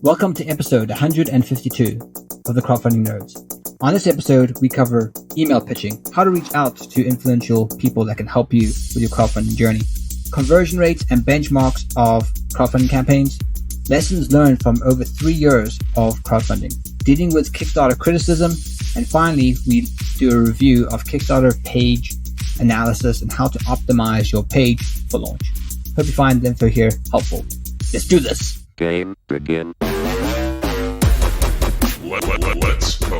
Welcome to episode 152 of the Crowdfunding Nerds. On this episode, we cover email pitching, how to reach out to influential people that can help you with your crowdfunding journey, conversion rates and benchmarks of crowdfunding campaigns, lessons learned from over 3 years of crowdfunding, dealing with Kickstarter criticism, and finally, we do a review of Kickstarter page analysis and how to optimize your page for launch. Hope you find the info here helpful. Let's do this. Game begin. Let's go.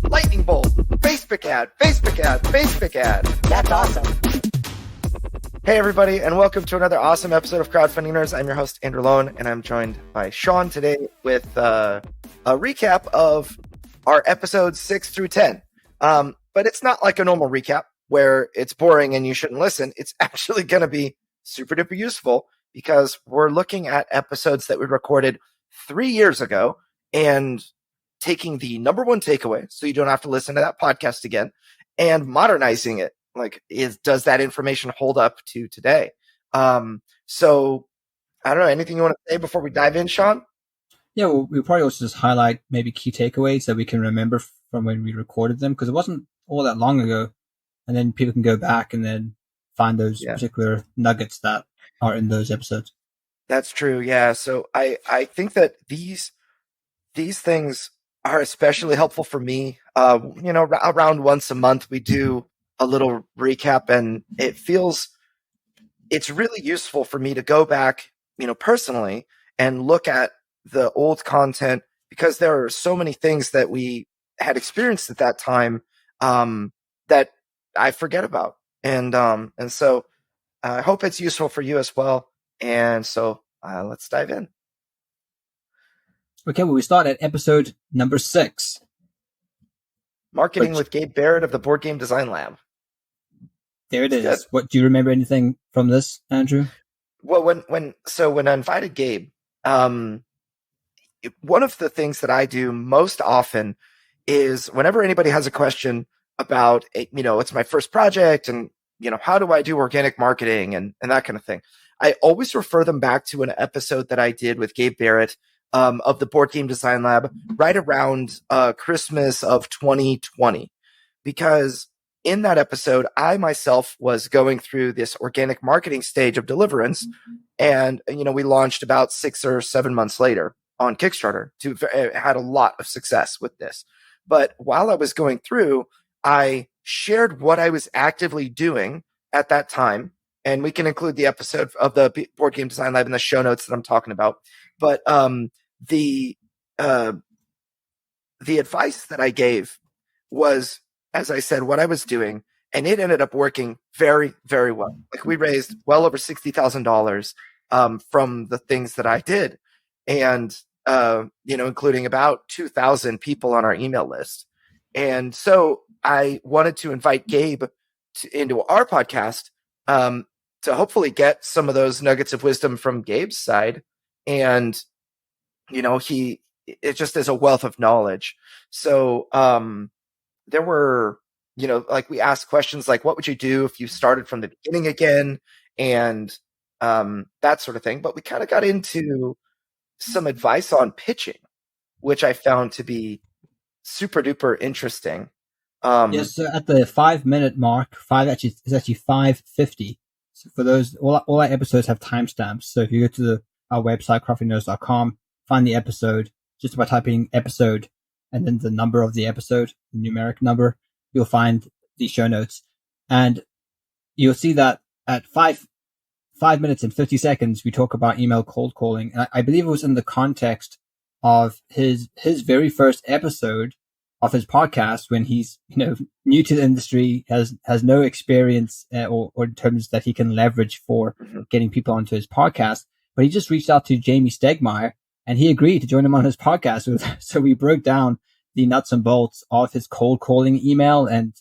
Lightning bolt, Facebook ad, Facebook ad. That's awesome. Hey everybody, and welcome to another awesome episode of Crowdfunding Nerds. I'm your host, Andrew Lone, and I'm joined by Sean today with a recap of our episodes 6 through 10. But it's not like a normal recap where it's boring and you shouldn't listen. It's actually going to be super duper useful because we're looking at episodes that we recorded 3 years ago and taking the number one takeaway, so you don't have to listen to that podcast again, and modernizing it. Does that information hold up to today? So I don't know, anything you want to say before we dive in, Sean? Yeah, we'll probably also just highlight maybe key takeaways that we can remember from when we recorded them, because it wasn't all that long ago. And then people can go back and then find those particular nuggets that are in those episodes. That's true. Yeah. So I think that these things are especially helpful for me. Around once a month, we do a little recap, and it's really useful for me to go back, personally and look at the old content, because there are so many things that we had experienced at that time, that I forget about. And so I hope it's useful for you as well. And so let's dive in. Okay, well, we start at episode number 6. Marketing with Gabe Barrett of the Board Game Design Lab. There it is. Good. What, do you remember anything from this, Andrew? Well, when I invited Gabe, one of the things that I do most often is whenever anybody has a question about, it's my first project and, how do I do organic marketing and that kind of thing, I always refer them back to an episode that I did with Gabe Barrett of the Board Game Design Lab right around Christmas of 2020, because in that episode, I myself was going through this organic marketing stage of deliverance, and we launched about 6 or 7 months later on Kickstarter. Had a lot of success with this, but while I was going through, I shared what I was actively doing at that time, and we can include the episode of the Board Game Design Lab in the show notes that I'm talking about. But the advice that I gave was, as I said, what I was doing, and it ended up working very, very well. We raised well over $60,000 from the things that I did, and including about 2,000 people on our email list. And so I wanted to invite Gabe into our podcast to hopefully get some of those nuggets of wisdom from Gabe's side. And, it just is a wealth of knowledge. So there were, we asked questions like, what would you do if you started from the beginning again? And that sort of thing. But we kind of got into some advice on pitching, which I found to be super duper interesting. Yes, so at the 5-minute mark, it's actually 5:50. So for those, all our episodes have timestamps. So if you go to our website, crowdfundingnerds.com, find the episode just by typing episode and then the number of the episode, the numeric number, you'll find the show notes. And you'll see that at 5 minutes and 50 seconds, we talk about email cold calling. And I believe it was in the context of his very first episode of his podcast, when he's, new to the industry, has no experience or in terms that he can leverage for getting people onto his podcast. But he just reached out to Jamey Stegmaier, and he agreed to join him on his podcast. So we broke down the nuts and bolts of his cold calling email and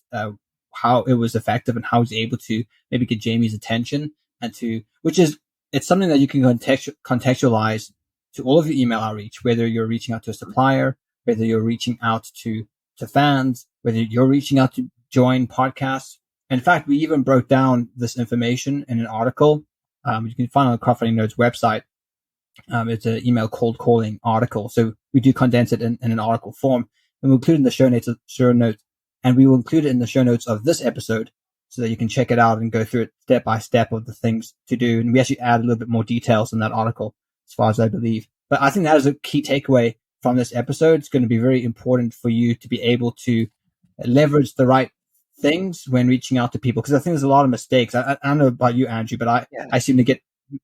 how it was effective and how he's able to maybe get Jamey's attention, and it's something that you can contextualize to all of your email outreach, whether you're reaching out to a supplier, whether you're reaching out to fans, whether you're reaching out to join podcasts. In fact, we even broke down this information in an article you can find on the Crowdfunding Nerds website, It's an email cold calling article. So we do condense it in an article form, and we'll include it in the show notes, and we will include it in the show notes of this episode so that you can check it out and go through it step by step of the things to do. And we actually add a little bit more details in that article, as far as I believe. But I think that is a key takeaway from this episode. It's going to be very important for you to be able to leverage the right things when reaching out to people, because I think there's a lot of mistakes. I don't know about you, Andrew, but I seem to get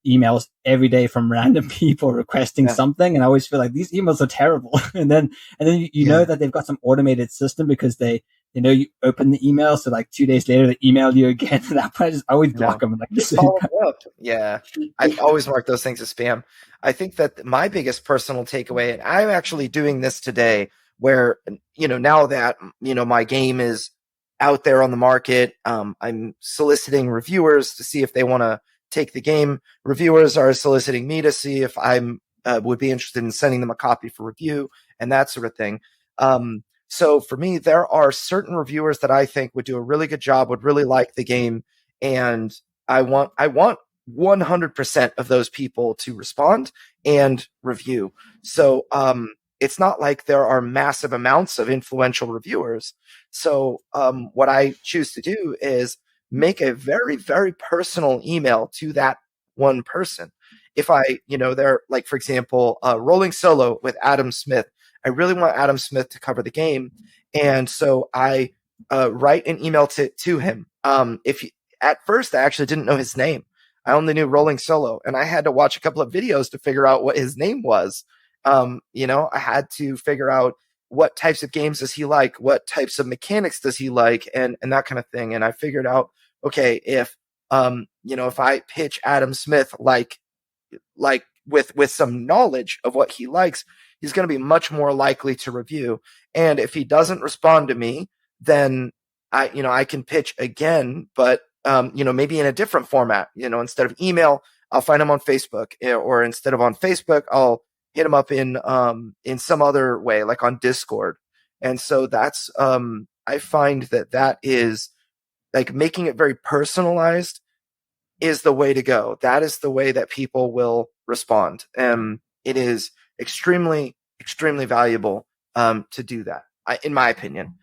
emails every day from random people requesting something, and I always feel like these emails are terrible. and then you know that they've got some automated system because they know you open the email, so like 2 days later they email you again. And that point, I just always block them. Like, just follow up. Yeah, I always mark those things as spam. I think that my biggest personal takeaway, and I'm actually doing this today, where now that my game is out there on the market, I'm soliciting reviewers to see if they want to take the game. Reviewers are soliciting me to see if I'm would be interested in sending them a copy for review and that sort of thing. So for me, there are certain reviewers that I think would do a really good job, would really like the game, and I want 100% of those people to respond and review. So it's not like there are massive amounts of influential reviewers. So what I choose to do is make a very, very personal email to that one person. If they're like, for example, Rolling Solo with Adam Smith. I really want Adam Smith to cover the game. And so I write an email to him. At first, I actually didn't know his name. I only knew Rolling Solo, and I had to watch a couple of videos to figure out what his name was. I had to figure out what types of games does he like, what types of mechanics does he like, and that kind of thing. And I figured out, okay, if I pitch Adam Smith like with some knowledge of what he likes, he's going to be much more likely to review. And if he doesn't respond to me, then I can pitch again, but maybe in a different format. Instead of email, I'll find him on Facebook, or instead of on Facebook, I'll hit him up in some other way, like on Discord. And so that's I find that is like making it very personalized is the way to go. That is the way that people will respond. It is extremely, extremely valuable to do that, in my opinion.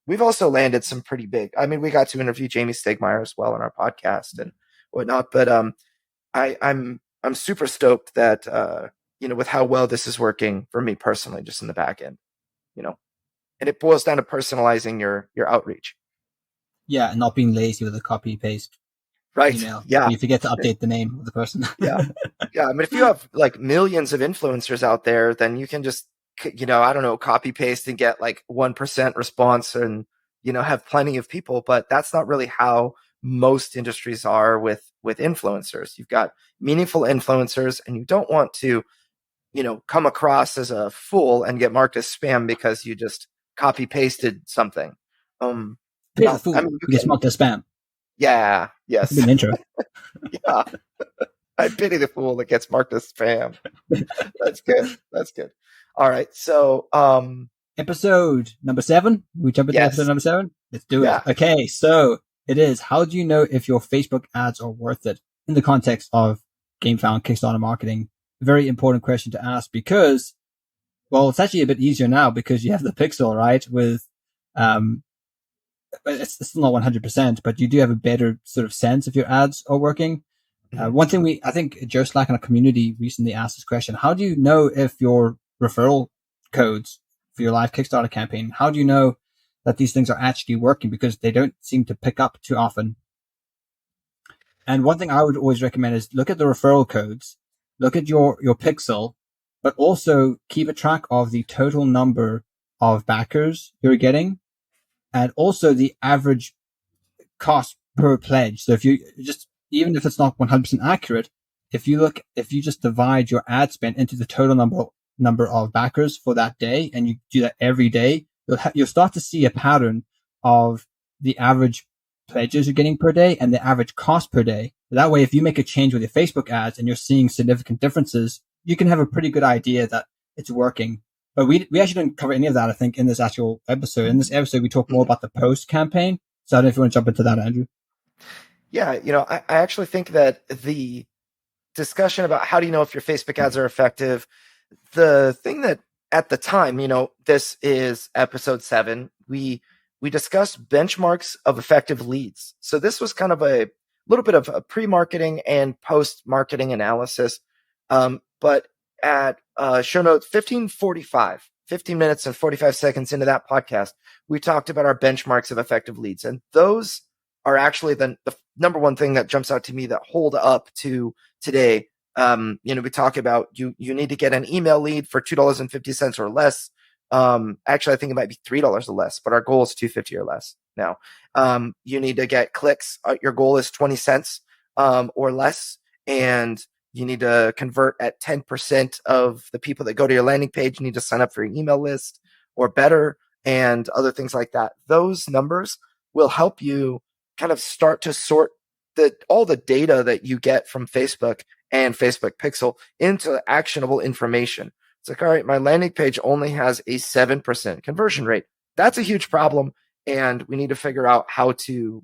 We've also landed some pretty big. I mean, we got to interview Jamie Stegmaier as well on our podcast and whatnot. But I'm super stoked that with how well this is working for me personally, just in the back end. And it boils down to personalizing your outreach. Yeah, and not being lazy with a copy paste. Right. Email. Yeah. You forget to update the name of the person. Yeah. I mean, if you have like millions of influencers out there, then you can just, copy paste and get like 1% response and, have plenty of people. But that's not really how most industries are with influencers. You've got meaningful influencers, and you don't want to, come across as a fool and get marked as spam because you just copy pasted something. Fool gets marked as spam. Yeah. Yes. Good intro. Yeah. I pity the fool that gets marked as spam. That's good. All right. So, episode number 7. We jump into episode number 7. Let's do it. Okay. So it is, how do you know if your Facebook ads are worth it in the context of GameFound Kickstarter marketing? Very important question to ask because, well, it's actually a bit easier now because you have the Pixel, right? With, it's still not 100%, but you do have a better sort of sense if your ads are working. One thing I think Joe Slack in our community recently asked this question: how do you know if your referral codes for your live Kickstarter campaign, how do you know that these things are actually working? Because they don't seem to pick up too often. And one thing I would always recommend is look at the referral codes, look at your Pixel, but also keep a track of the total number of backers you're getting, and also the average cost per pledge. So if you just, even if it's not 100% accurate, if you just divide your ad spend into the total number of backers for that day, and you do that every day, you'll start to see a pattern of the average pledges you're getting per day and the average cost per day. That way, if you make a change with your Facebook ads and you're seeing significant differences, you can have a pretty good idea that it's working. But we actually didn't cover any of that, I think, in this actual episode. In this episode, we talk more about the post campaign. So I don't know if you want to jump into that, Andrew. Yeah, I actually think that discussion about how do you know if your Facebook ads are effective. The thing that at the time, this is episode 7, we discussed benchmarks of effective leads. So this was kind of a little bit of a pre-marketing and post-marketing analysis. But at show note 1545, 15 minutes and 45 seconds into that podcast, we talked about our benchmarks of effective leads. And those are actually the number one thing that jumps out to me that hold up to today. We talk about you need to get an email lead for $2.50 or less. Actually, I think it might be $3 or less, but our goal is $2.50 or less now. You need to get clicks. Your goal is 20 cents or less, and you need to convert at 10% of the people that go to your landing page. You need to sign up for your email list or better, and other things like that. Those numbers will help you kind of start to sort all the data that you get from Facebook and Facebook Pixel into actionable information. It's like, all right, my landing page only has a 7% conversion rate. That's a huge problem, and we need to figure out how to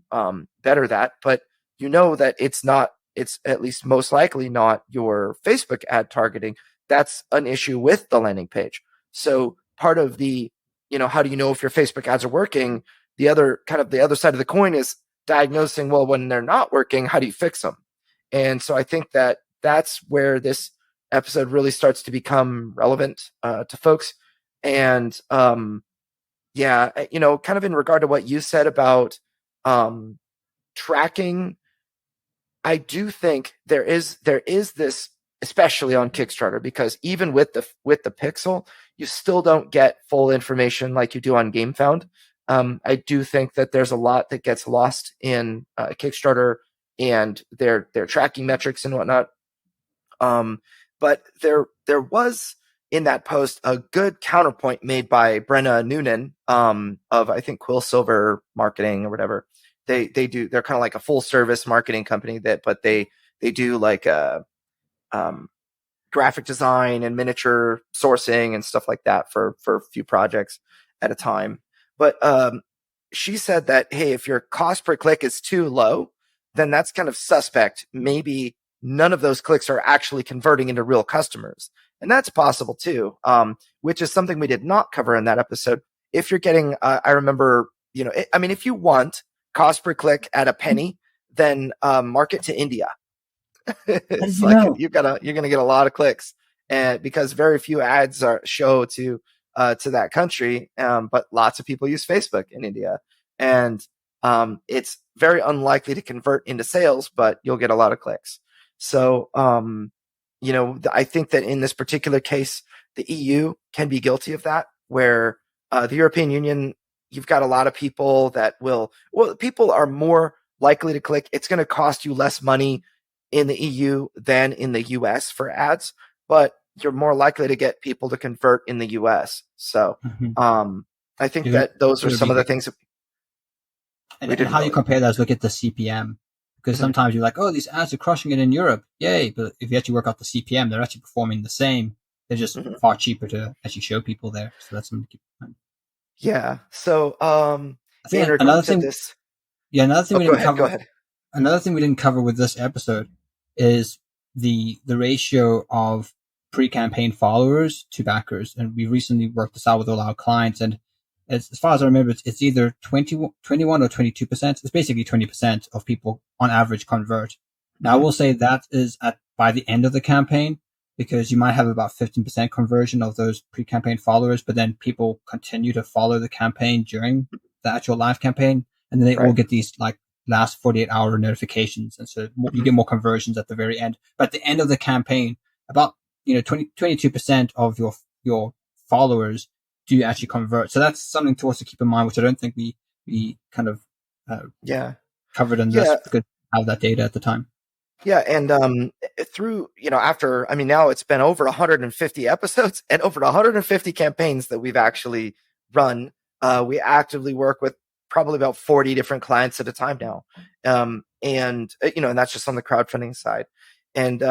better that. But that it's at least most likely not your Facebook ad targeting. That's an issue with the landing page. So part of the, how do you know if your Facebook ads are working? The other side of the coin is diagnosing, well, when they're not working, how do you fix them? And so I think that's where this episode really starts to become relevant to folks. And kind of in regard to what you said about tracking, I do think there is this, especially on Kickstarter, because even with the Pixel, you still don't get full information like you do on GameFound. I do think that there's a lot that gets lost in Kickstarter and their tracking metrics and whatnot. But there was in that post a good counterpoint made by Brenna Noonan of, I think, Quillsilver Marketing or whatever. They're kind of like a full service marketing company but they do like graphic design and miniature sourcing and stuff like that for a few projects at a time. But she said that, hey, if your cost per click is too low, then that's kind of suspect. Maybe none of those clicks are actually converting into real customers. And that's possible too, which is something we did not cover in that episode. If you're getting, I remember, if you want cost per click at a penny, then market to India. It's like you're going to get a lot of clicks, and because very few ads show to that country, but lots of people use Facebook in India, and it's very unlikely to convert into sales, but you'll get a lot of clicks. So, I think that in this particular case, the EU can be guilty of that, where the European Union, you've got a lot of people people are more likely to click. It's going to cost you less money in the EU than in the US for ads, but you're more likely to get people to convert in the US. So, I think that those are some of the things. And how you compare that is look at the CPM, because sometimes you're like, oh, these ads are crushing it in Europe. Yay. But if you actually work out the CPM, they're actually performing the same. They're just far cheaper to actually show people there. So that's something to keep in mind. Yeah. So, I think another thing we didn't cover. Go ahead. Another thing we didn't cover with this episode is the ratio of pre-campaign followers to backers. And we recently worked this out with all our clients, and as far as I remember, it's either 21 or 22%. It's basically 20% of people on average convert. Now, I will say that is by the end of the campaign, because you might have about 15% conversion of those pre-campaign followers, but then people continue to follow the campaign during the actual live campaign, and then they all get these like last 48-hour notifications, and so you get more conversions at the very end. But at the end of the campaign, about 22% of your followers do actually convert. So that's something to also keep in mind, which I don't think we kind of covered in this. It's good to have that data at the time. Yeah, and through after now it's been over 150 episodes and over 150 campaigns that we've actually run. We actively work with probably about 40 different clients at a time now. And that's just on the crowdfunding side. And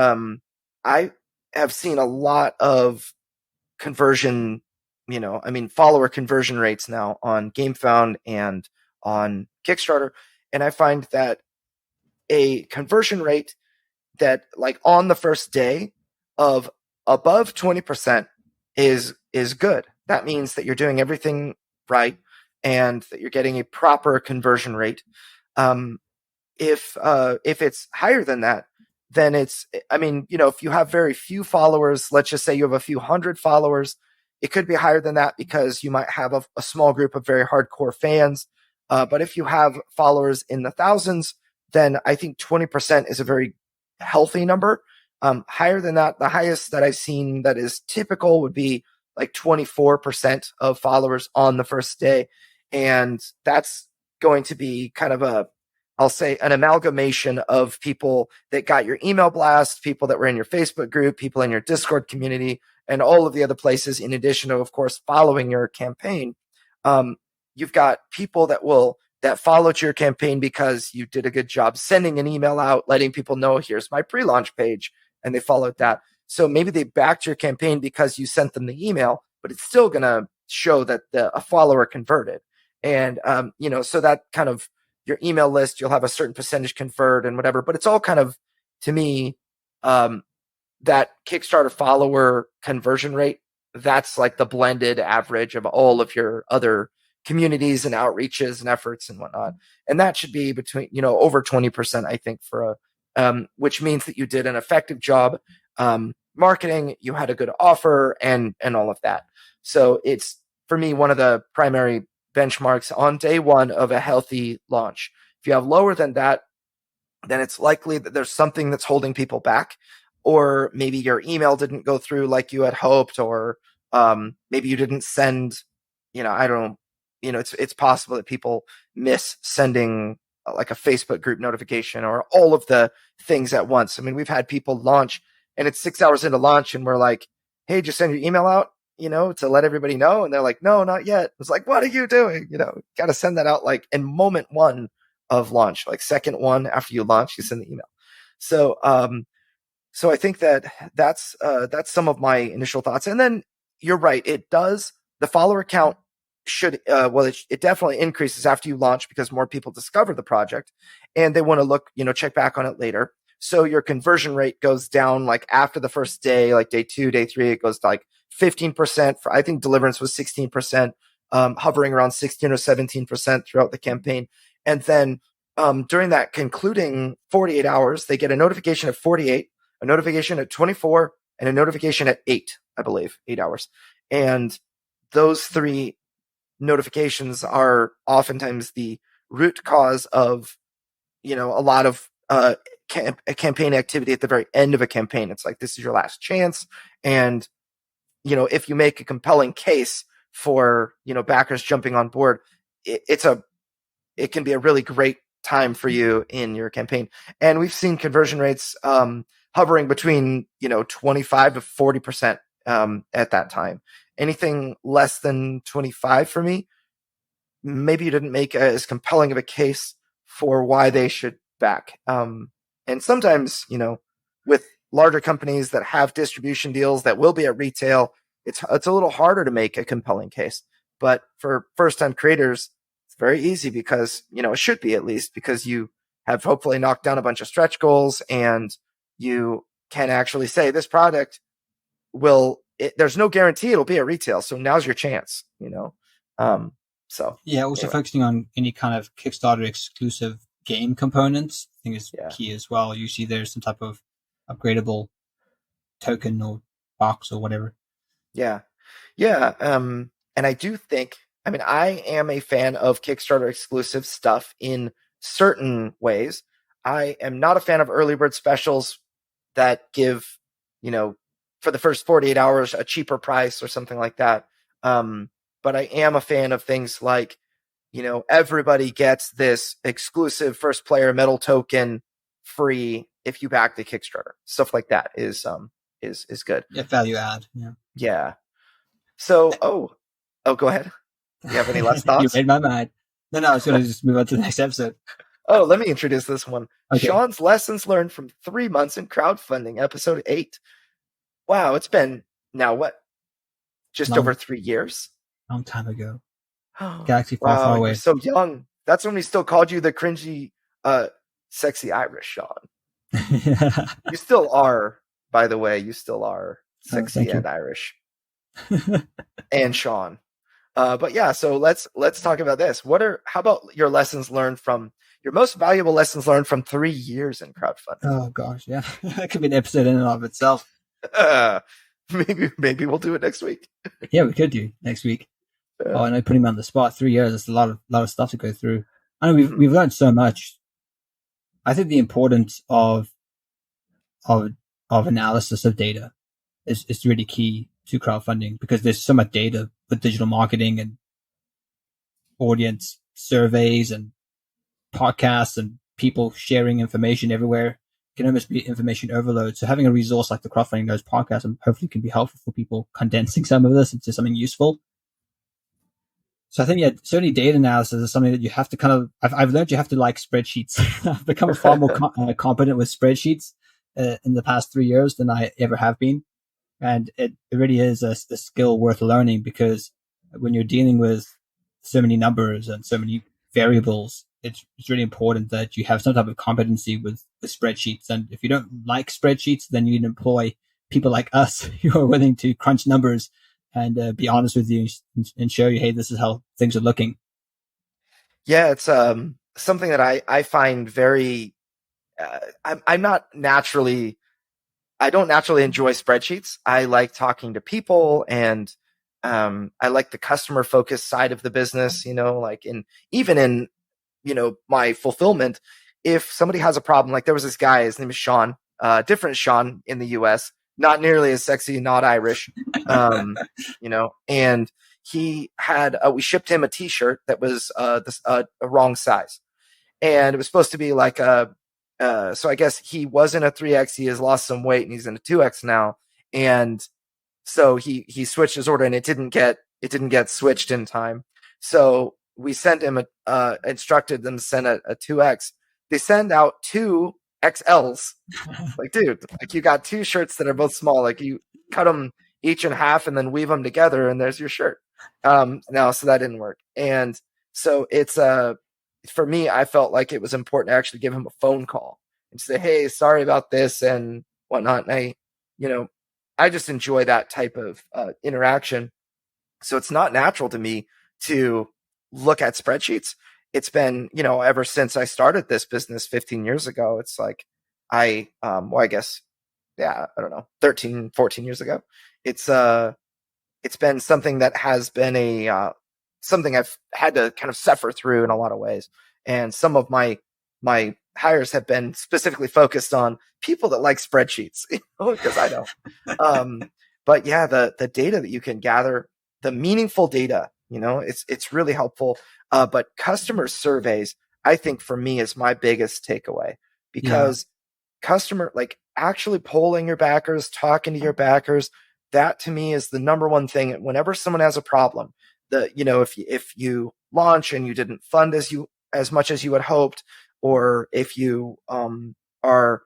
I have seen a lot of conversion, follower conversion rates now on GameFound and on Kickstarter. And I find that a conversion rate that like on the first day of above 20% is good. That means that you're doing everything right and that you're getting a proper conversion rate. If it's higher than that, then if you have very few followers, let's just say you have a few hundred followers, it could be higher than that because you might have a small group of very hardcore fans. But if you have followers in the thousands, then I think 20% is a very healthy number. Higher than that, the highest that I've seen that is typical would be like 24% of followers on the first day. And that's going to be kind of I'll say an amalgamation of people that got your email blast, people that were in your Facebook group, people in your Discord community, and all of the other places, in addition to, of course, following your campaign. You've got people that followed your campaign because you did a good job sending an email out, letting people know, here's my pre-launch page, and they followed that. So maybe they backed your campaign because you sent them the email, but it's still going to show that a follower converted. And, so that kind of your email list, you'll have a certain percentage convert and whatever, but it's all kind of, to me, that Kickstarter follower conversion rate, that's like the blended average of all of your other communities and outreaches and efforts and whatnot. And that should be between, over 20%, I think, which means that you did an effective job marketing, you had a good offer and all of that. So it's, for me, one of the primary benchmarks on day one of a healthy launch. If you have lower than that, then it's likely that there's something that's holding people back, or maybe your email didn't go through like you had hoped, or maybe you didn't send, it's possible that people miss sending like a Facebook group notification or all of the things at once. I mean, we've had people launch and it's 6 hours into launch and we're like, hey, just send your email out, to let everybody know. And they're like, no, not yet. It's like, what are you doing? Got to send that out like in moment one of launch, like second one after you launch, you send the email. So I think that's some of my initial thoughts. And then you're right. The follower count should, it definitely increases after you launch because more people discover the project and they want to look, check back on it later. So your conversion rate goes down like after the first day, like day 2, day 3, it goes to like 15%. I think Deliverance was 16%, hovering around 16 or 17% throughout the campaign. And then during that concluding 48 hours, they get a notification at 48, a notification at 24, and a notification at 8, I believe, 8 hours. And those 3 notifications are oftentimes the root cause of, a lot of campaign activity at the very end of a campaign. It's like, this is your last chance. And, if you make a compelling case for, backers jumping on board, it can be a really great time for you in your campaign. And we've seen conversion rates hovering between, 25 to 40% at that time. Anything less than 25 for me, maybe you didn't make as compelling of a case for why they should back. And sometimes, with larger companies that have distribution deals that will be at retail, it's a little harder to make a compelling case. But for first-time creators, it's very easy because, it should be at least, because you have hopefully knocked down a bunch of stretch goals and you can actually say this product there's no guarantee it'll be at retail. So now's your chance, Also anyway. Focusing on any kind of Kickstarter exclusive game components, I think is key as well. Usually there's some type of upgradable token or box or whatever. Yeah. And I do think, I am a fan of Kickstarter exclusive stuff in certain ways. I am not a fan of early bird specials that give, for the first 48 hours, a cheaper price or something like that. But I am a fan of things like, everybody gets this exclusive first player metal token free if you back the Kickstarter. Stuff like that is good. Yeah, value add. Yeah. So, go ahead. Do you have any last thoughts? You read my mind. No, I was going to just move on to the next episode. Oh, let me introduce this one. Okay. Sean's lessons learned from 3 months in crowdfunding, episode 8. Wow, it's been now what? Just over 3 years? Long time ago. Galaxy far away. You're so young. That's when we still called you the cringy, sexy Irish, Sean. You still are, by the way. You still are Oh, sexy thank you. and Irish, and Sean. But yeah, so let's talk about this. How about your lessons learned from your most valuable lessons learned from 3 years in crowdfunding? Oh gosh, yeah, that could be an episode in and of itself. Maybe we'll do it next week. Yeah, we could do next week. Oh, I know, putting me on the spot. 3 years, that's a lot of stuff to go through. I know we've Mhm. we've learned so much. I think the importance of of analysis of data is really key to crowdfunding because there's so much data with digital marketing and audience surveys and podcasts and people sharing information everywhere. It can almost be information overload. So having a resource like the Crowdfunding Knows podcast and hopefully can be helpful for people condensing some of this into something useful. So I think, yeah, certainly data analysis is something that you have to kind of, I've learned you have to like spreadsheets. I've become far more competent with spreadsheets in the past 3 years than I ever have been. And it really is a skill worth learning because when you're dealing with so many numbers and so many variables, it's really important that you have some type of competency with the spreadsheets. And if you don't like spreadsheets, then you need to employ people like us who are willing to crunch numbers and be honest with you and show you, hey, this is how things are looking. Yeah, it's something that I find very. I'm not naturally. I don't naturally enjoy spreadsheets. I like talking to people, and I like the customer focused side of the business. Like even in my fulfillment, if somebody has a problem, like there was this guy, his name is Sean, different Sean in the US, not nearly as sexy, not Irish, and he had, we shipped him a t-shirt that was a wrong size. And it was supposed to be like so I guess he was in a 3X, he has lost some weight and he's in a 2X now. And so he switched his order and it didn't get switched in time. So we sent him instructed them to send a 2X. They send out two XLs. Like, dude, like you got two shirts that are both small. Like you cut them each in half and then weave them together and there's your shirt. No, so that didn't work. And so it's for me, I felt like it was important to actually give him a phone call and say, hey, sorry about this and whatnot. And I just enjoy that type of interaction. So it's not natural to me to look at spreadsheets. It's been, ever since I started this business 15 years ago, it's like I guess, yeah, I don't know, 13, 14 years ago. It's been something that has been something I've had to kind of suffer through in a lot of ways. And some of my hires have been specifically focused on people that like spreadsheets, because I don't. But yeah, the data that you can gather, the meaningful data, it's really helpful. But customer surveys, I think for me is my biggest takeaway Yeah. because customer, like actually polling your backers, talking to your backers, that to me is the number one thing. Whenever someone has a problem, if you launch and you didn't fund as much as you had hoped, or if you are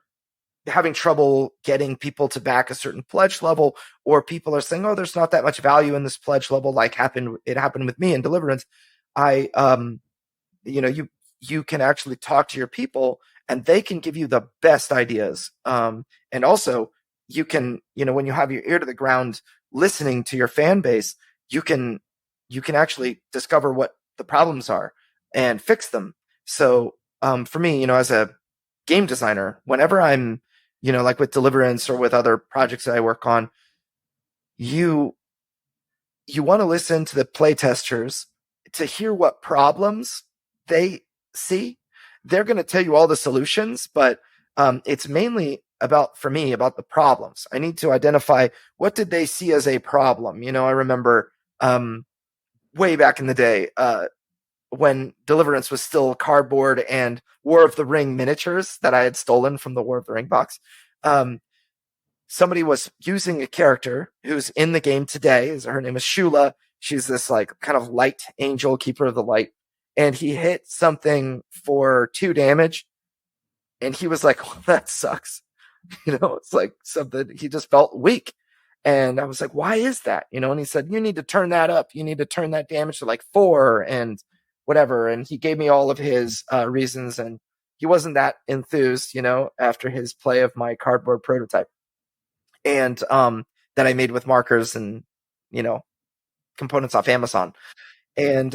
having trouble getting people to back a certain pledge level, or people are saying, oh, there's not that much value in this pledge level, like it happened with me in Deliverance. I you can actually talk to your people and they can give you the best ideas. And also you can, when you have your ear to the ground listening to your fan base, you can actually discover what the problems are and fix them. So for me, as a game designer, whenever I'm, like with Deliverance or with other projects that I work on, you want to listen to the play testers to hear what problems they see. They're going to tell you all the solutions, but it's mainly for me about the problems. I need to identify what did they see as a problem. I remember way back in the day when Deliverance was still cardboard and War of the Ring miniatures that I had stolen from the War of the Ring box. Somebody was using a character who's in the game today. Her name is Shula. She's this like kind of light angel, keeper of the light. And he hit something for 2 damage. And he was like, oh, that sucks. It's like something he just felt weak. And I was like, why is that? And he said, you need to turn that up. You need to turn that damage to like 4 and whatever. And he gave me all of his reasons. And, he wasn't that enthused, after his play of my cardboard prototype, and that I made with markers and components off Amazon. And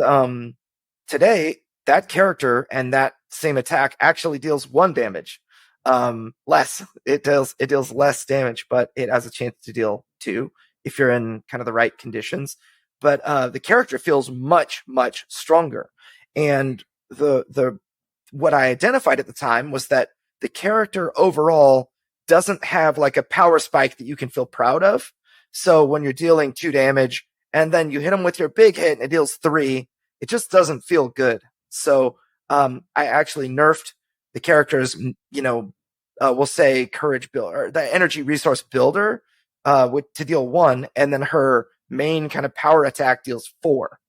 today, that character and that same attack actually deals 1 damage. Less. It deals less damage, but it has a chance to deal 2 if you're in kind of the right conditions. But the character feels much, much stronger. And the what I identified at the time was that the character overall doesn't have like a power spike that you can feel proud of. So when you're dealing 2 damage and then you hit him with your big hit and it deals 3, it just doesn't feel good. So I actually nerfed the character's, we'll say courage builder, or the energy resource builder, to deal 1, and then her main kind of power attack deals 4,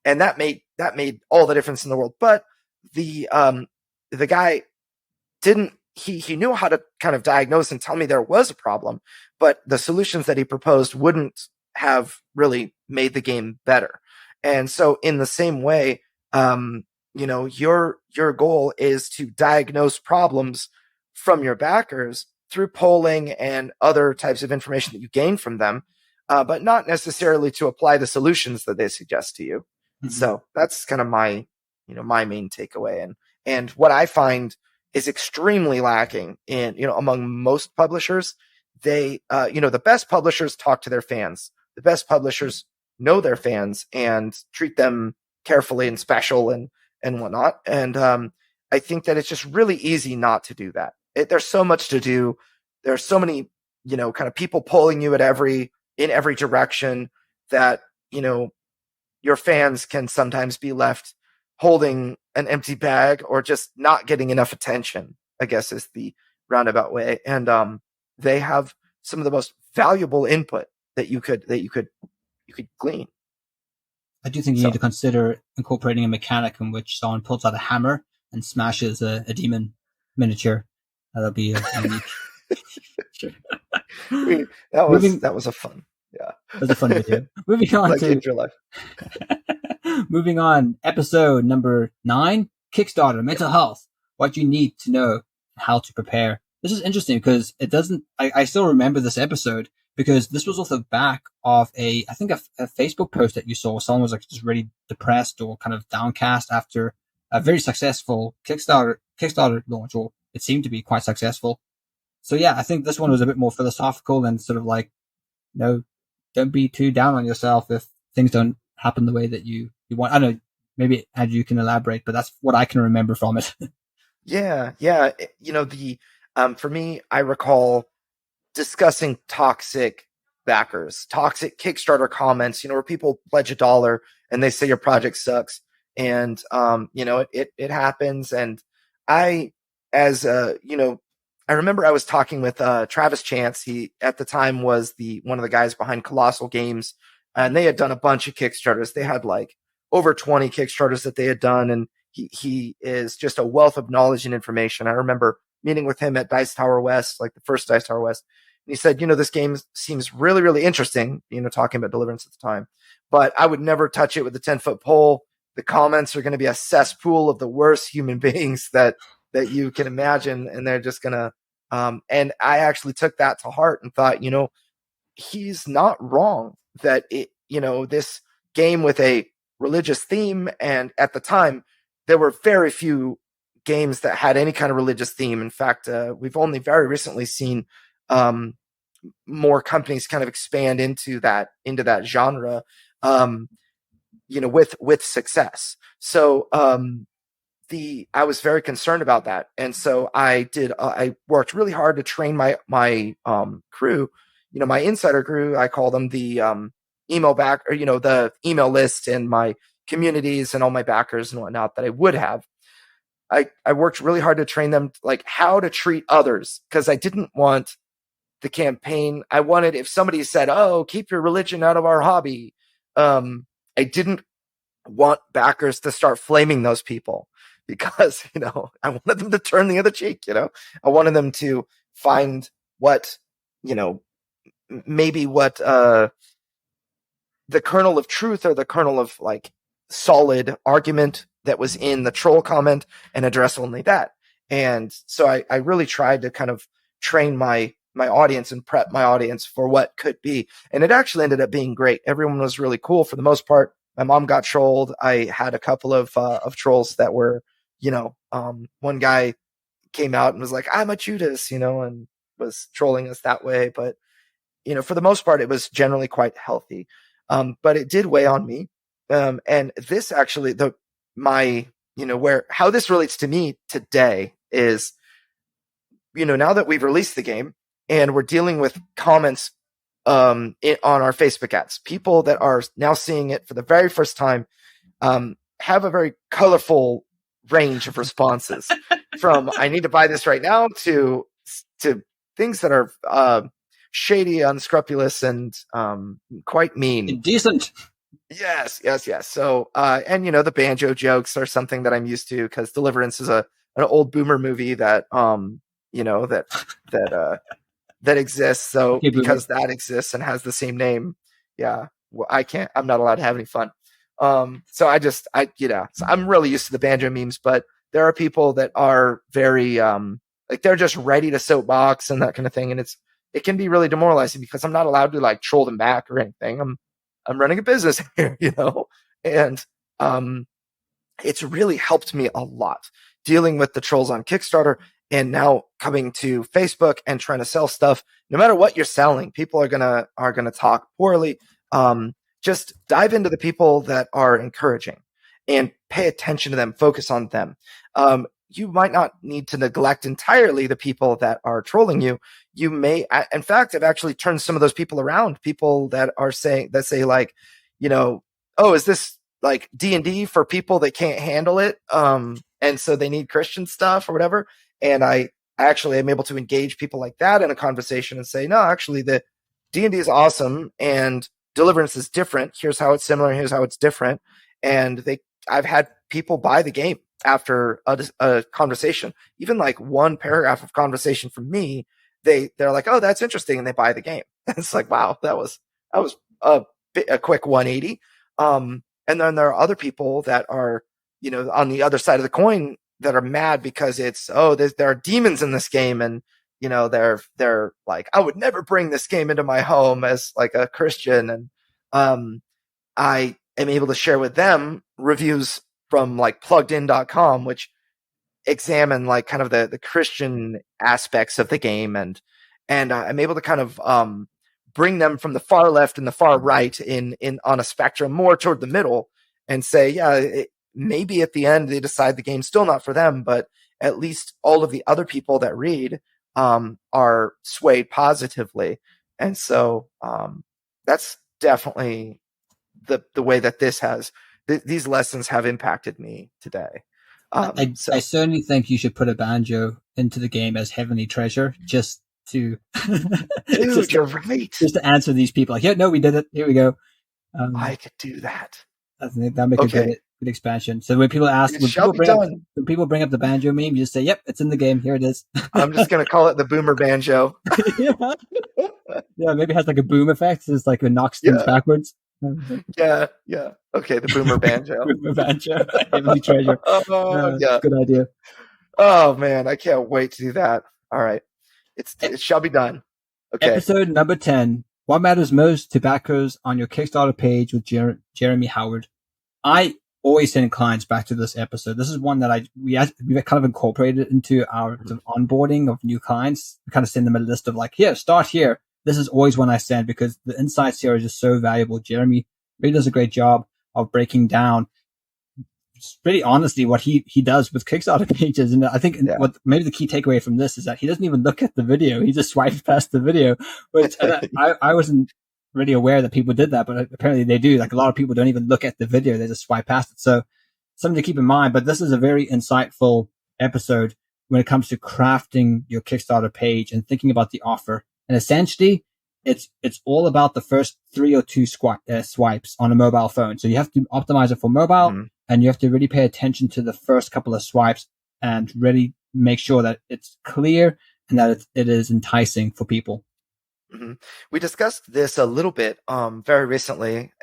and that made all the difference in the world. But the guy didn't. He knew how to kind of diagnose and tell me there was a problem, but the solutions that he proposed wouldn't have really made the game better. And so in the same way, your goal is to diagnose problems from your backers through polling and other types of information that you gain from them, but not necessarily to apply the solutions that they suggest to you. Mm-hmm. So that's kind of my main takeaway. And what I find is extremely lacking in, among most publishers. They, the best publishers talk to their fans. The best publishers know their fans and treat them carefully and special and whatnot. And I think that it's just really easy not to do that. There's so much to do. There are so many, kind of people pulling you in every direction that, your fans can sometimes be left holding an empty bag or just not getting enough attention, I guess is the roundabout way. And they have some of the most valuable input that you could glean. I do think you need to consider incorporating a mechanic in which someone pulls out a hammer and smashes a demon miniature. That'll be unique. Sure. That was a fun. Yeah. That was a fun video. Moving on to your life. Moving on, episode number 9, Kickstarter, mental health, what you need to know, how to prepare. This is interesting because I still remember this episode because this was off the back of a Facebook post that you saw. Someone was like just really depressed or kind of downcast after a very successful Kickstarter launch, or it seemed to be quite successful. So yeah, I think this one was a bit more philosophical and sort of like, don't be too down on yourself if things don't happen the way that you want. I don't know, maybe Andrew, you can elaborate, but that's what I can remember from it. Yeah. For me, I recall discussing toxic backers, toxic Kickstarter comments, where people pledge $1 and they say your project sucks. And, it happens. And I remember I was talking with Travis Chance. He at the time was one of the guys behind Colossal Games, and they had done a bunch of Kickstarters. They had like over 20 Kickstarters that they had done, and he is just a wealth of knowledge and information. I remember meeting with him at Dice Tower West, like the first Dice Tower West, and he said, this game seems really, really interesting. Talking about Deliverance at the time, but I would never touch it with a 10-foot pole. The comments are going to be a cesspool of the worst human beings that you can imagine. And they're just going to, and I actually took that to heart and thought, he's not wrong that this game with a religious theme. And at the time there were very few games that had any kind of religious theme. In fact, we've only very recently seen, more companies kind of expand into that genre, with success. So, I was very concerned about that. And so I worked really hard to train my crew, my insider crew. I call them the, email back, or, the email list and my communities and all my backers and whatnot that I would have. I worked really hard to train them, like how to treat others. Cause I didn't want the campaign. I wanted, if somebody said, "Oh, keep your religion out of our hobby," I didn't want backers to start flaming those people. Because, I wanted them to turn the other cheek, I wanted them to find what, maybe what, the kernel of truth or the kernel of like solid argument that was in the troll comment and address only that. And so I really tried to kind of train my audience and prep my audience for what could be. And it actually ended up being great. Everyone was really cool for the most part. My mom got trolled. I had a couple of trolls that were, one guy came out and was like, I'm a Judas, and was trolling us that way. But, for the most part, it was generally quite healthy. But it did weigh on me. And this actually, how this relates to me today is, now that we've released the game and we're dealing with comments on our Facebook ads, people that are now seeing it for the very first time have a very colorful range of responses from I need to buy this right now to things that are shady, unscrupulous, and quite mean. Indecent. Yes. So, and the banjo jokes are something that I'm used to because Deliverance is an old boomer movie that that exists. So because that exists and has the same name, I'm not allowed to have any fun. So I'm really used to the banjo memes, but there are people that are very, they're just ready to soapbox and that kind of thing. And it can be really demoralizing because I'm not allowed to like troll them back or anything. I'm running a business here, and, it's really helped me a lot dealing with the trolls on Kickstarter and now coming to Facebook and trying to sell stuff. No matter what you're selling, people are going to talk poorly. Just dive into the people that are encouraging and pay attention to them, focus on them. You might not need to neglect entirely the people that are trolling you. You may, in fact, I've actually turned some of those people around. People that say like, oh, is this like D&D for people that can't handle it? And so they need Christian stuff or whatever. And I actually am able to engage people like that in a conversation and say, no, actually the D&D is awesome and Deliverance is different. Here's how it's similar. Here's how it's different. And I've had people buy the game after a conversation, even like one paragraph of conversation from me. They're like, oh, that's interesting. And they buy the game. It's like, wow, that was a quick 180. And then there are other people that are, on the other side of the coin that are mad because there are demons in this game. And, they're like, I would never bring this game into my home as like a Christian. And, I am able to share with them reviews from like pluggedin.com, which examine like kind of the Christian aspects of the game. And I'm able to kind of, bring them from the far left and the far right in on a spectrum more toward the middle and say, maybe at the end they decide the game's still not for them, but at least all of the other people that read, are swayed positively. And so, that's definitely the way that these lessons have impacted me today. I certainly think you should put a banjo into the game as Heavenly Treasure just to Dude, you're right. Just to answer these people like, yeah, no, we did it. Here we go. I could do that. I think that'd make a good expansion. So when people ask, when people bring up the banjo meme, you just say, yep, it's in the game. Here it is. I'm just going to call it the boomer banjo. Yeah, maybe it has like a boom effect. It's like it knocks things backwards. Yeah. Okay, the boomer banjo. Boomer banjo. Heavenly Treasure. Yeah. Good idea. Oh, man, I can't wait to do that. All right. It shall be done. Okay. Episode number 10. What matters most to backers on your Kickstarter page with Jeremy Howard. I always send clients back to this episode. This is one that we kind of incorporated into our onboarding of new clients. We kind of send them a list of like, here, start here. This is always one I send because the insights here are just so valuable. Jeremy really does a great job of breaking down really honestly what he does with Kickstarter pages. And I think what maybe the key takeaway from this is that he doesn't even look at the video. He just swipes past the video, which I wasn't really aware that people did that, but apparently they do. Like a lot of people don't even look at the video. They just swipe past it. So something to keep in mind, but this is a very insightful episode when it comes to crafting your Kickstarter page and thinking about the offer. And essentially it's all about the first 3 or 2 swipes on a mobile phone. So you have to optimize it for mobile and you have to really pay attention to the first couple of swipes and really make sure that it's clear and that it is enticing for people. Mm-hmm. We discussed this a little bit very recently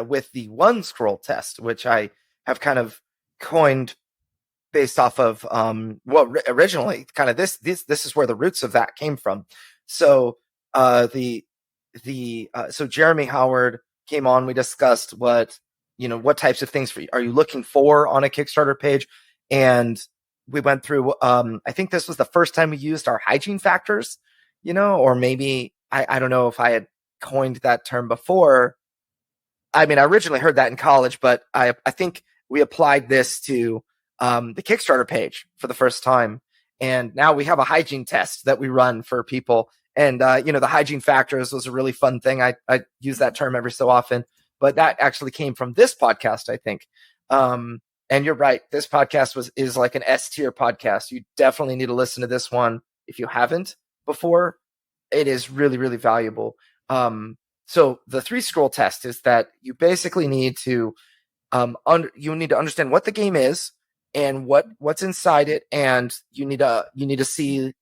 with the one scroll test, which I have kind of coined based off of originally kind of this is where the roots of that came from. So so Jeremy Howard came on. We discussed what types of things are you looking for on a Kickstarter page, and we went through. I think this was the first time we used our hygiene factors, or maybe I don't know if I had coined that term before. I mean, I originally heard that in college, but I think we applied this to the Kickstarter page for the first time. And now we have a hygiene test that we run for people. And, the hygiene factors was a really fun thing. I use that term every so often, but that actually came from this podcast, I think. And you're right. This podcast is like an S tier podcast. You definitely need to listen to this one if you haven't before. It is really, really valuable. So the 3-scroll test is that you basically need to you need to understand what the game is and what's inside it, and you need to see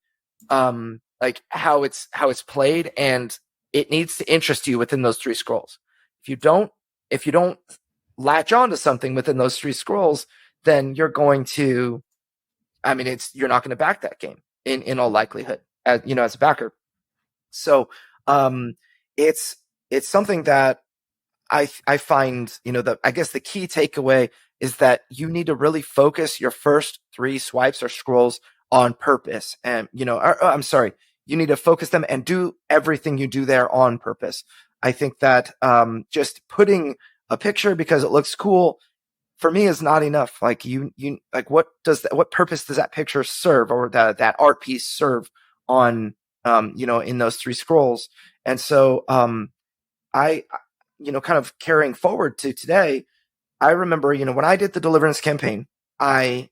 like how it's played, and it needs to interest you within those 3 scrolls. If you don't latch on to something within those 3 scrolls, then you're going to, you're not going to back that game in all likelihood, as a backer. So it's something that I find, I guess the key takeaway is that you need to really focus your first 3 swipes or scrolls on purpose. And, I'm sorry, you need to focus them and do everything you do there on purpose. I think that just putting a picture because it looks cool for me is not enough. Like what purpose does that picture serve, or that art piece serve on, in those 3 scrolls? And so, I kind of carrying forward to today, I remember, when I did the Deliverance campaign, I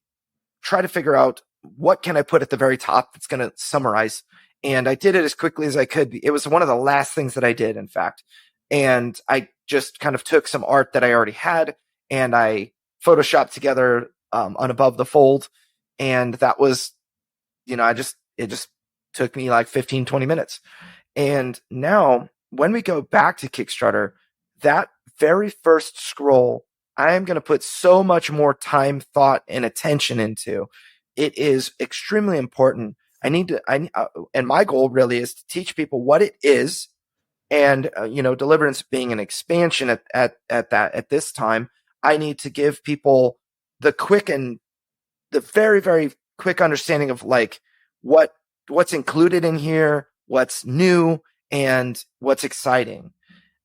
try to figure out what can I put at the very top that's going to summarize. And I did it as quickly as I could. It was one of the last things that I did, in fact. And I just kind of took some art that I already had and I photoshopped together on above the fold. And that was, it just took me like 15, 20 minutes. And now when we go back to Kickstarter, that very first scroll, I am going to put so much more time, thought, and attention into. It is extremely important. And my goal really is to teach people what it is. And, Deliverance being an expansion at this time, I need to give people the very, very quick understanding of like what's included in here, what's new, and what's exciting.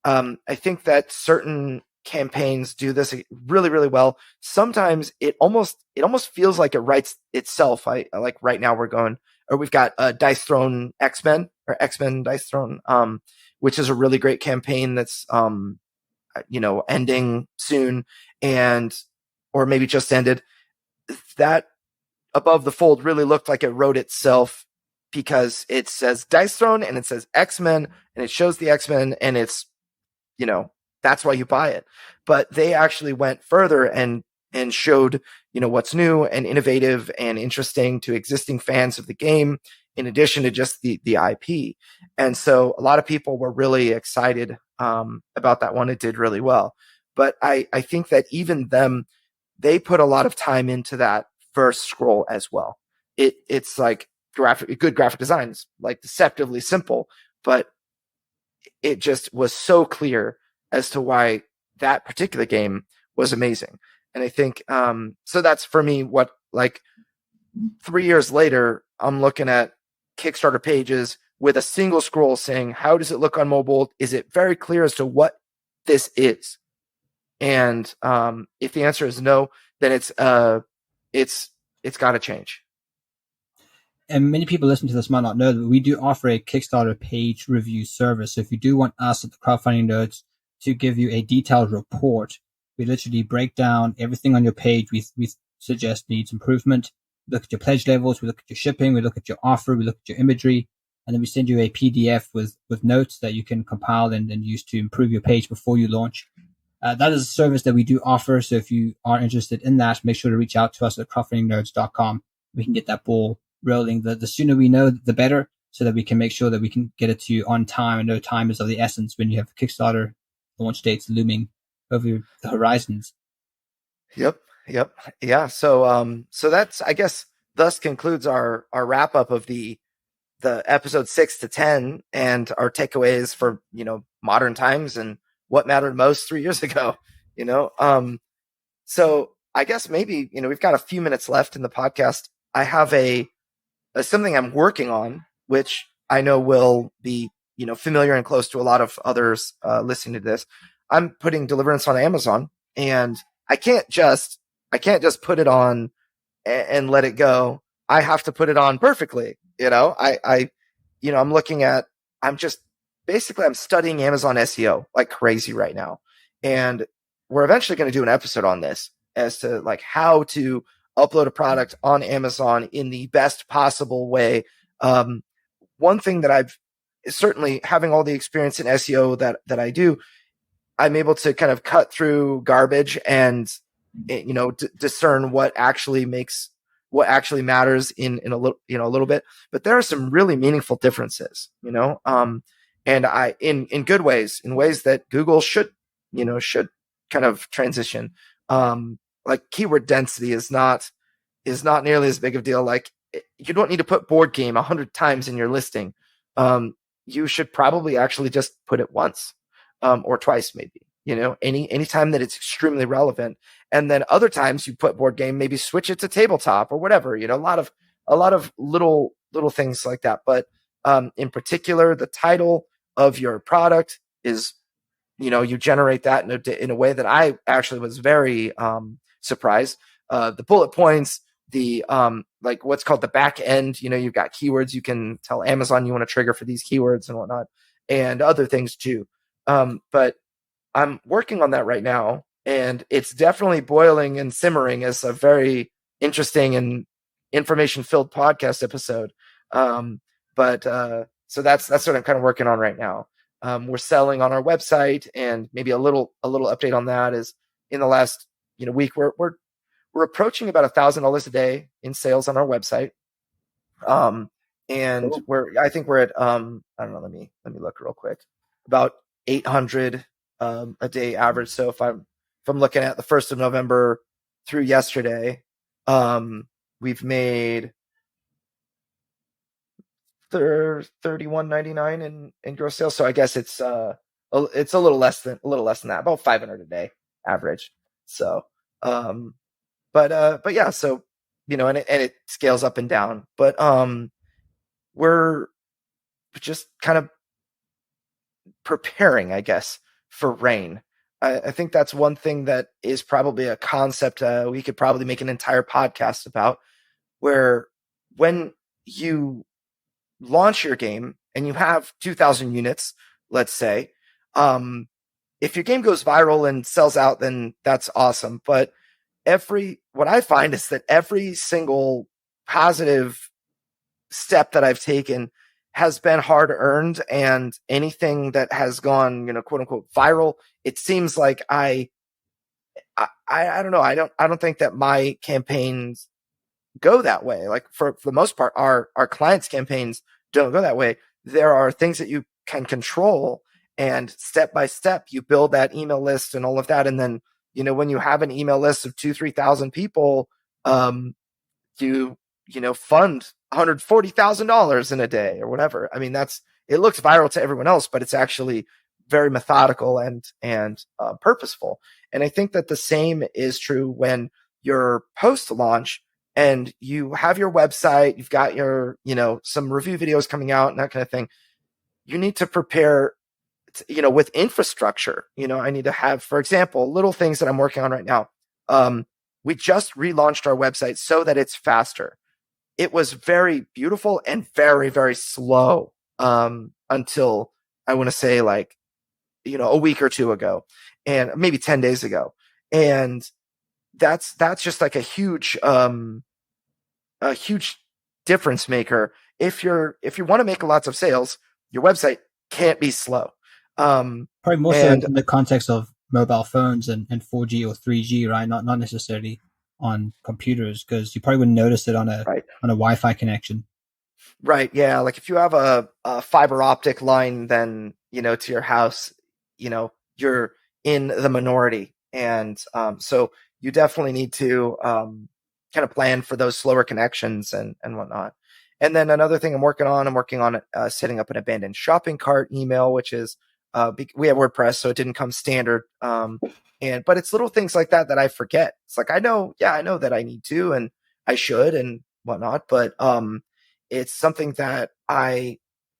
I think that certain campaigns do this really, really well. Sometimes it almost feels like it writes itself. I like right now we've got Dice Throne X-Men or X-Men Dice Throne, which is a really great campaign that's, ending soon or maybe just ended. That above the fold really looked like it wrote itself because it says Dice Throne and it says X-Men and it shows the X-Men and it's, that's why you buy it. But they actually went further and showed, what's new and innovative and interesting to existing fans of the game, in addition to just the IP. And so a lot of people were really excited about that one. It did really well. But I think that even they put a lot of time into that first scroll as well. It's like good graphic design. It's like deceptively simple, but it just was so clear as to why that particular game was amazing. And I think, so that's for me what, like 3 years later, I'm looking at Kickstarter pages with a single scroll saying, how does it look on mobile? Is it very clear as to what this is? And if the answer is no, then it's got to change. And many people listening to this might not know that we do offer a Kickstarter page review service. So if you do want us at the Crowdfunding Nerds to give you a detailed report, we literally break down everything on your page we suggest needs improvement. We look at your pledge levels, we look at your shipping, we look at your offer, we look at your imagery, and then we send you a PDF with notes that you can compile and use to improve your page before you launch. That is a service that we do offer. So if you are interested in that, make sure to reach out to us at crowdfundingnerds.com. We can get that ball rolling. The sooner we know, the better, so that we can make sure that we can get it to you on time. And no time is of the essence when you have Kickstarter launch dates looming over the horizons. Yep. Yep. Yeah. So that's, I guess, thus concludes our wrap up of the episode 6 to 10 and our takeaways for, modern times and what mattered most 3 years ago, you know? So I guess maybe, we've got a few minutes left in the podcast. I have something I'm working on, which I know will be, familiar and close to a lot of others listening to this. I'm putting Deliverance on Amazon, and I can't just put it on and let it go. I have to put it on perfectly. I'm looking at, I'm just basically, I'm studying Amazon SEO like crazy right now. And we're eventually going to do an episode on this as to like how to upload a product on Amazon in the best possible way. One thing that I've certainly, having all the experience in SEO that I do, I'm able to kind of cut through garbage and, discern what actually matters in a little bit. But there are some really meaningful differences, and in good ways, in ways that Google should kind of transition. Like keyword density is not nearly as big of a deal. Like you don't need to put board game 100 times in your listing. You should probably actually just put it once, or twice, maybe, any time that it's extremely relevant. And then other times you put board game, maybe switch it to tabletop or whatever, a lot of little things like that. But, in particular, the title of your product is, you generate that in a way that I actually was very, surprised. The bullet points, the like what's called the back end, you've got keywords you can tell Amazon you want to trigger for these keywords and whatnot, and other things too. But I'm working on that right now, and it's definitely boiling and simmering as a very interesting and information filled podcast episode. But so that's what I'm kind of working on right now. We're selling on our website, and maybe a little update on that is in the last week we're approaching about $1,000 a day in sales on our website. And Cool. I think we're at, I don't know, let me look real quick, about 800, a day average. So if I'm looking at the 1st of November through yesterday, we've made $31.99 in gross sales. So I guess it's a little less than that, about 500 a day average. So, but yeah, so, and it scales up and down, but, we're just kind of preparing, I guess, for rain. I think that's one thing that is probably a concept we could probably make an entire podcast about, where when you launch your game and you have 2,000 units, let's say, if your game goes viral and sells out, then that's awesome. But what I find is that every single positive step that I've taken has been hard earned, and anything that has gone, quote unquote viral, it seems like I don't know. I don't think that my campaigns go that way. Like for the most part, our clients' campaigns don't go that way. There are things that you can control, and step by step you build that email list and all of that. And then, when you have an email list of 2,000-3,000 people, you fund $140,000 in a day or whatever. I mean, it looks viral to everyone else, but it's actually very methodical and purposeful. And I think that the same is true when you're post launch and you have your website, you've got your, some review videos coming out and that kind of thing. You need to prepare, with infrastructure. I need to have, for example, little things that I'm working on right now. We just relaunched our website so that it's faster. It was very beautiful and very, very slow, until I want to say like, a week or two ago, and maybe 10 days ago. And that's just like a huge difference maker. If you want to make lots of sales, your website can't be slow. Probably more so in the context of mobile phones and 4G or 3G, right? Not necessarily on computers, because you probably wouldn't notice it on a Wi-Fi connection. Right. Yeah. Like if you have a fiber optic line, then, to your house, you're in the minority. And so you definitely need to kind of plan for those slower connections and whatnot. And then another thing I'm working on setting up an abandoned shopping cart email, which is we have WordPress, so it didn't come standard. But it's little things like that I forget. It's like I know that I need to and I should and whatnot, but it's something that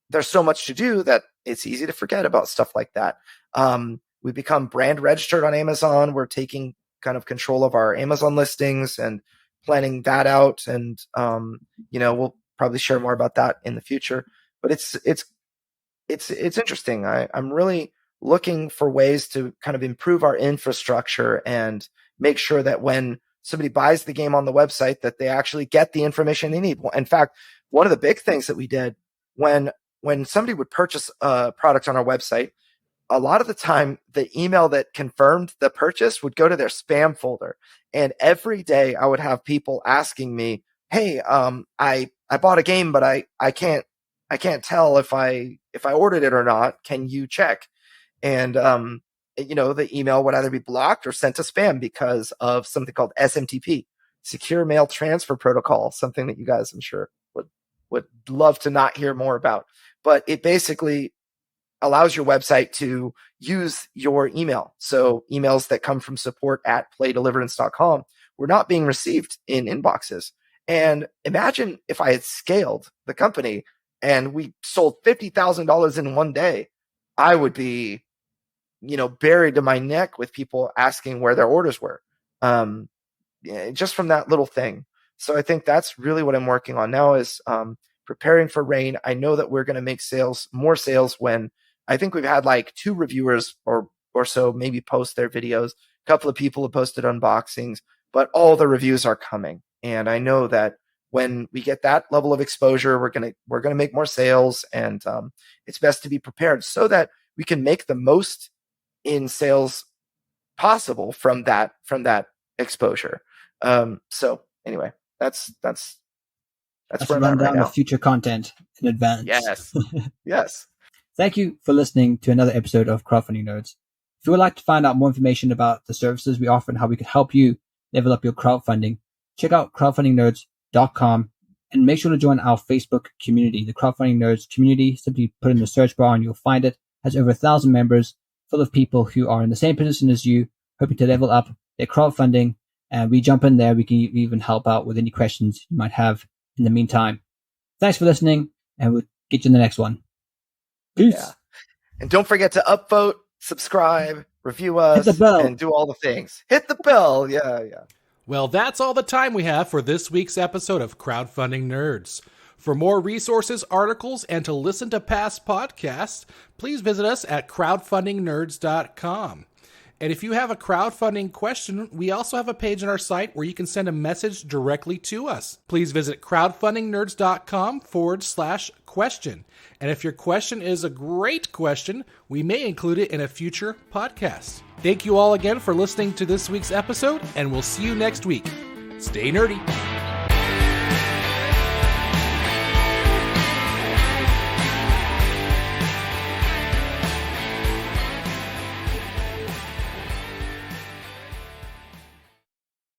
there's so much to do that it's easy to forget about stuff like that. We become brand registered on Amazon. We're taking kind of control of our Amazon listings and planning that out. And, we'll probably share more about that in the future, but it's interesting. I'm really looking for ways to kind of improve our infrastructure and make sure that when somebody buys the game on the website, that they actually get the information they need. In fact, one of the big things that we did when somebody would purchase a product on our website, a lot of the time the email that confirmed the purchase would go to their spam folder. And every day I would have people asking me, hey, I bought a game, but I can't tell if I ordered it or not. Can you check? And, the email would either be blocked or sent to spam because of something called SMTP, Secure Mail Transfer Protocol, something that you guys, I'm sure, would love to not hear more about. But it basically allows your website to use your email. So emails that come from support@playdeliverance.com were not being received in inboxes. And imagine if I had scaled the company and we sold $50,000 in one day, I would be, buried to my neck with people asking where their orders were, just from that little thing. So I think that's really what I'm working on now is preparing for rain. I know that we're going to make more sales when I think we've had like 2 reviewers or so maybe post their videos. A couple of people have posted unboxings, but all the reviews are coming. And I know that when we get that level of exposure, we're going to make more sales, and it's best to be prepared so that we can make the most in sales possible from that exposure. So anyway, that's where I'm at right now. Of future content in advance. Yes. Yes. Thank you for listening to another episode of Crowdfunding Nerds. If you would like to find out more information about the services we offer and how we can help you level up your crowdfunding, check out crowdfundingnerds.com and make sure to join our Facebook community. The Crowdfunding Nerds community, simply put in the search bar and you'll find it, has over 1,000 members, full of people who are in the same position as you, hoping to level up their crowdfunding. And we jump in there. We can even help out with any questions you might have in the meantime. Thanks for listening, and we'll get you in the next one. Peace. Yeah. And don't forget to upvote, subscribe, review us, and do all the things. Hit the bell. Yeah. Well, that's all the time we have for this week's episode of Crowdfunding Nerds. For more resources, articles, and to listen to past podcasts, please visit us at crowdfundingnerds.com. And if you have a crowdfunding question, we also have a page on our site where you can send a message directly to us. Please visit crowdfundingnerds.com/question. And if your question is a great question, we may include it in a future podcast. Thank you all again for listening to this week's episode, and we'll see you next week. Stay nerdy.